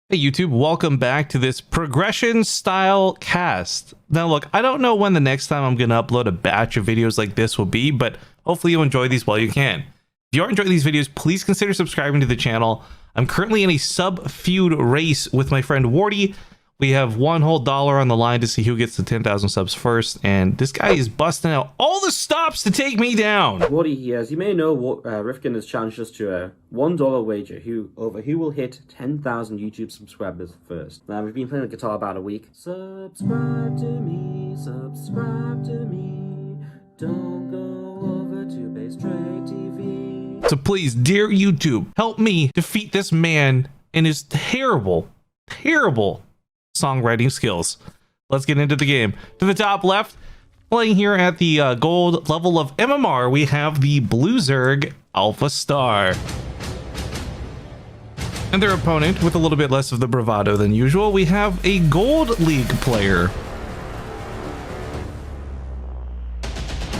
Hey YouTube, welcome back to this progression style cast. Now look, I don't know when the next time I'm going to upload a batch of videos like this will be, but hopefully you'll enjoy these while you can. If you are enjoying these videos, please consider subscribing to the channel. I'm currently in a sub-feud race with my friend Wardy. We have one whole dollar on the line to see who gets to 10,000 subs first, and this guy is busting out all the stops to take me down. Wardy here. As you may know, Rifkin has challenged us to a $1 wager who will hit 10,000 YouTube subscribers first. Now, we've been playing the guitar about a week. Subscribe to me, don't go over to Base Trade TV. So please, dear YouTube, help me defeat this man and his terrible songwriting skills. Let's get into the game. To the top left, playing here at the gold level of MMR, we have the Blue Zerg AlphaStar. And their opponent, with a little bit less of the bravado than usual, we have a Gold League player.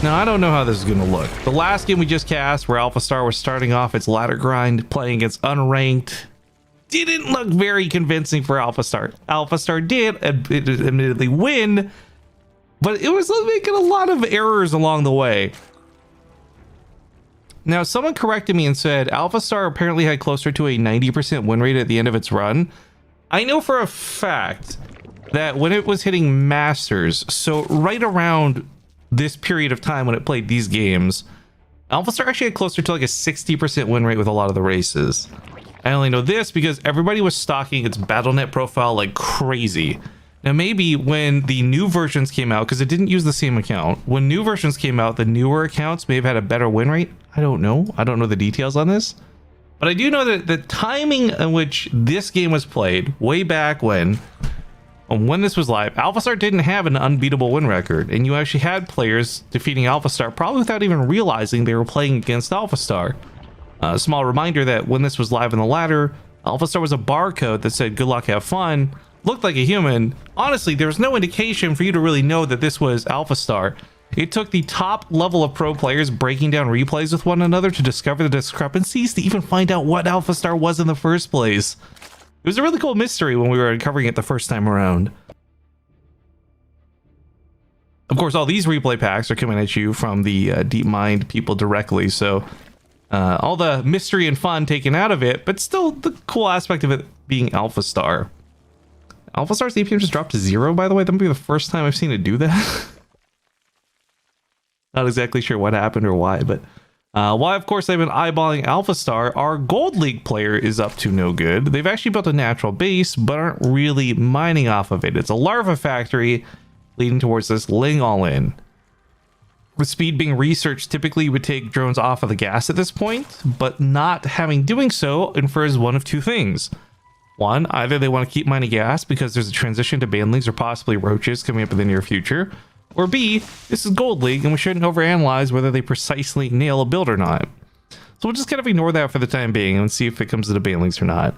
Now, I don't know how this is going to look. The last game we just cast, where AlphaStar was starting off its ladder grind, playing against unranked, didn't look very convincing for AlphaStar. AlphaStar did admittedly win, but it was making a lot of errors along the way. Now, someone corrected me and said AlphaStar apparently had closer to a 90% win rate at the end of its run. I know for a fact that when it was hitting Masters, so right around this period of time when it played these games, AlphaStar actually had closer to like a 60% win rate with a lot of the races. I only know this because everybody was stalking its BattleNet profile like crazy. Now, maybe when the new versions came out, because it didn't use the same account, when new versions came out, the newer accounts may have had a better win rate. I don't know. I don't know the details on this. But I do know that the timing in which this game was played, way back when this was live, AlphaStar didn't have an unbeatable win record. And you actually had players defeating AlphaStar probably without even realizing they were playing against AlphaStar. A small reminder that when this was live in the ladder, AlphaStar was a barcode that said good luck, have fun, looked like a human. Honestly, there was no indication for you to really know that this was AlphaStar. It took the top level of pro players breaking down replays with one another to discover the discrepancies to even find out what AlphaStar was in the first place. It was a really cool mystery when we were uncovering it the first time around. Of course, all these replay packs are coming at you from the Deepmind people directly, so all the mystery and fun taken out of it, but still the cool aspect of it being AlphaStar. AlphaStar's APM just dropped to 0, by the way. That might be the first time I've seen it do that. Not exactly sure what happened or why, but why, of course, I've been eyeballing AlphaStar, our Gold League player is up to no good. They've actually built a natural base, but aren't really mining off of it. It's a larva factory leading towards this ling all-in. With speed being researched, typically you would take drones off of the gas at this point, but not having doing so infers one of two things. One, either they want to keep mining gas because there's a transition to banelings or possibly roaches coming up in the near future, or B, this is Gold League and we shouldn't overanalyze whether they precisely nail a build or not. So we'll just kind of ignore that for the time being and see if it comes to the banelings or not.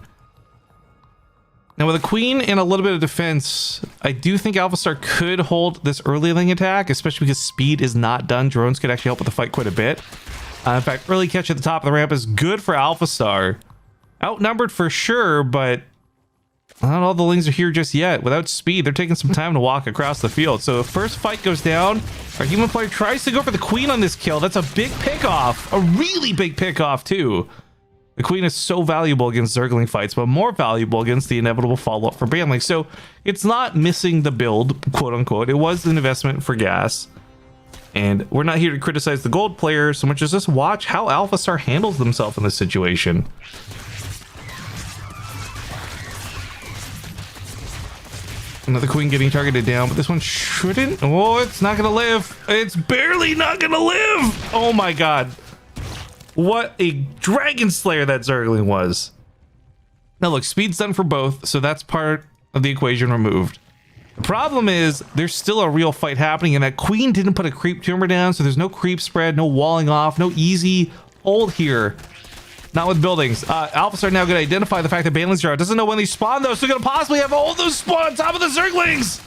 Now, with a queen and a little bit of defense, I do think AlphaStar could hold this early ling attack, especially because speed is not done. Drones could actually help with the fight quite a bit. In fact, early catch at the top of the ramp is good for AlphaStar. Outnumbered for sure, but not all the lings are here just yet. Without speed, they're taking some time to walk across the field. So if first fight goes down, our human player tries to go for the queen on this kill. That's a big pickoff, a really big pickoff too. The queen is so valuable against Zergling fights, but more valuable against the inevitable follow-up for banling. So it's not missing the build, quote unquote. It was an investment for gas. And we're not here to criticize the gold player so much as just watch how AlphaStar handles themselves in this situation. Another queen getting targeted down, but this one shouldn't. Oh, it's not gonna live. It's barely not gonna live. Oh my god. What a Dragon Slayer that Zergling was. Now look, speed's done for both, so that's part of the equation removed. The problem is there's still a real fight happening, and that queen didn't put a creep tumor down, so there's no creep spread, no walling off, no easy hold here. Not with buildings. AlphaStar now going to identify the fact that banelings are out. Doesn't know when they spawn though, so going to possibly have all those spawn on top of the Zerglings.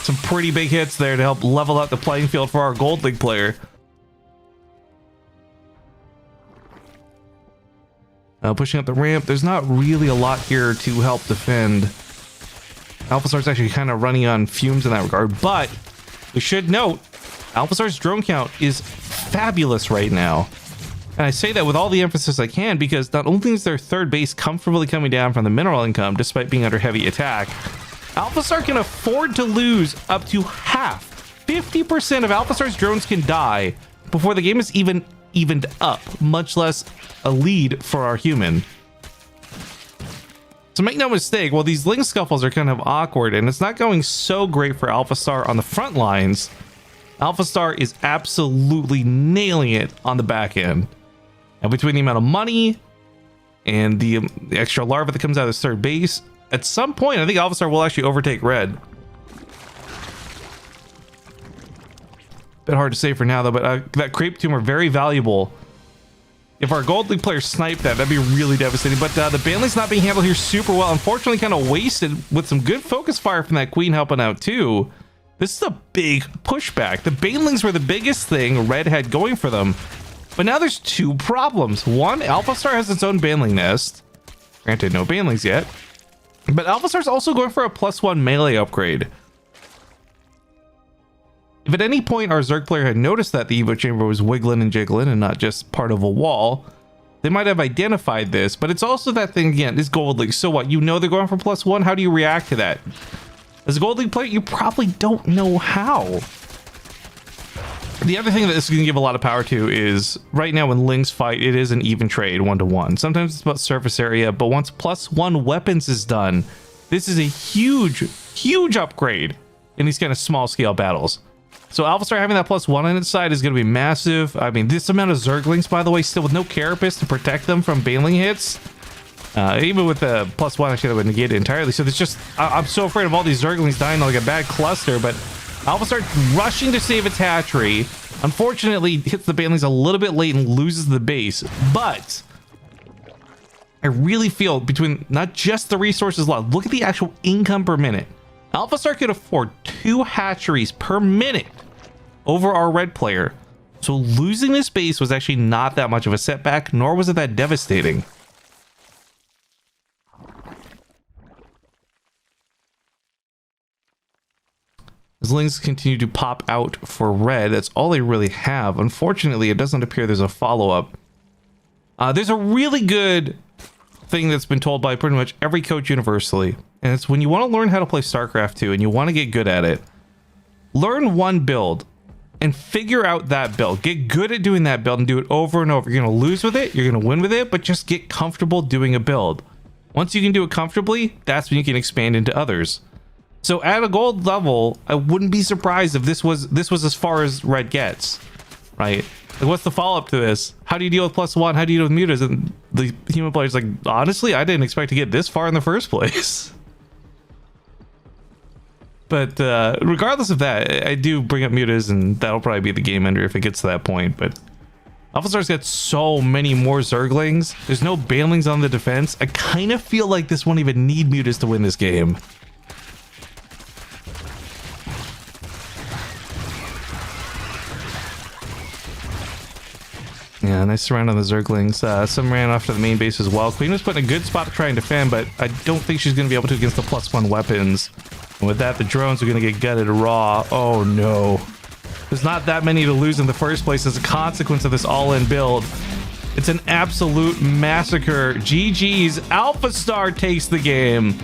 Some pretty big hits there to help level out the playing field for our Gold League player. Pushing up the ramp. There's not really a lot here to help defend. AlphaStar's actually kind of running on fumes in that regard, but we should note AlphaStar's drone count is fabulous right now. And I say that with all the emphasis I can because not only is their third base comfortably coming down from the mineral income despite being under heavy attack, AlphaStar can afford to lose up to half. 50% of AlphaStar's drones can die before the game is even evened up, much less a lead for our human. So make no mistake, while these link scuffles are kind of awkward and it's not going so great for AlphaStar on the front lines, AlphaStar is absolutely nailing it on the back end. And between the amount of money and the extra larva that comes out of this third base, at some point I think AlphaStar will actually overtake red. Bit hard to say for now though, but that creep tumor very valuable. If our gold league players snipe that, that'd be really devastating. But the Baneling's not being handled here super well. Unfortunately, kind of wasted with some good focus fire from that queen helping out too. This is a big pushback. The Banelings were the biggest thing red had going for them. But now there's two problems. One, AlphaStar has its own Baneling nest. Granted, no Banelings yet. But AlphaStar's also going for a +1 melee upgrade. If at any point our Zerg player had noticed that the Evo chamber was wiggling and jiggling and not just part of a wall, they might have identified this. But it's also that thing again, this Gold League. So what? You know they're going for +1. How do you react to that? As a Gold League player, you probably don't know how. The other thing that this is going to give a lot of power to is right now when Lings fight, it is an even trade 1-to-1. Sometimes it's about surface area, but once +1 weapons is done, this is a huge upgrade in these kind of small scale battles. So AlphaStar having that +1 on its side is going to be massive. I mean, this amount of Zerglings, by the way, still with no Carapace to protect them from Baneling hits. Even with the +1, actually, that would negate it entirely. So there's just, I'm so afraid of all these Zerglings dying like a bad cluster, but AlphaStar rushing to save its hatchery. Unfortunately, hits the Banelings a little bit late and loses the base. But I really feel between not just the resources lost, look at the actual income per minute. AlphaStar could afford 2 hatcheries per minute over our red player. So losing this base was actually not that much of a setback, nor was it that devastating. As Lings continue to pop out for red, that's all they really have. Unfortunately, it doesn't appear there's a follow-up. There's a really good thing that's been told by pretty much every coach universally, and it's when you want to learn how to play Starcraft 2 and you want to get good at it, learn one build and figure out that build. Get good at doing that build and do it over and over. You're going to lose with it, you're going to win with it, but just get comfortable doing a build. Once you can do it comfortably, that's when you can expand into others. So at a gold level, I wouldn't be surprised if this was as far as red gets, right? Like, what's the follow-up to this? How do you deal with +1? How do you deal with mutas? And the human player's like, honestly, I didn't expect to get this far in the first place. But regardless of that, I do bring up mutas, and that'll probably be the game ender if it gets to that point. But AlphaStar's got so many more Zerglings. There's no Banelings on the defense. I kind of feel like this won't even need mutas to win this game. Yeah, nice surround on the Zerglings. Some ran off to the main base as well. Queen was put in a good spot to try and defend, but I don't think she's going to be able to against the +1 weapons. And with that, the drones are going to get gutted raw. Oh no. There's not that many to lose in the first place as a consequence of this all-in build. It's an absolute massacre. GG's. AlphaStar takes the game.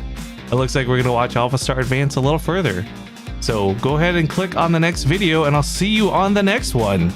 It looks like we're going to watch AlphaStar advance a little further. So go ahead and click on the next video, and I'll see you on the next one.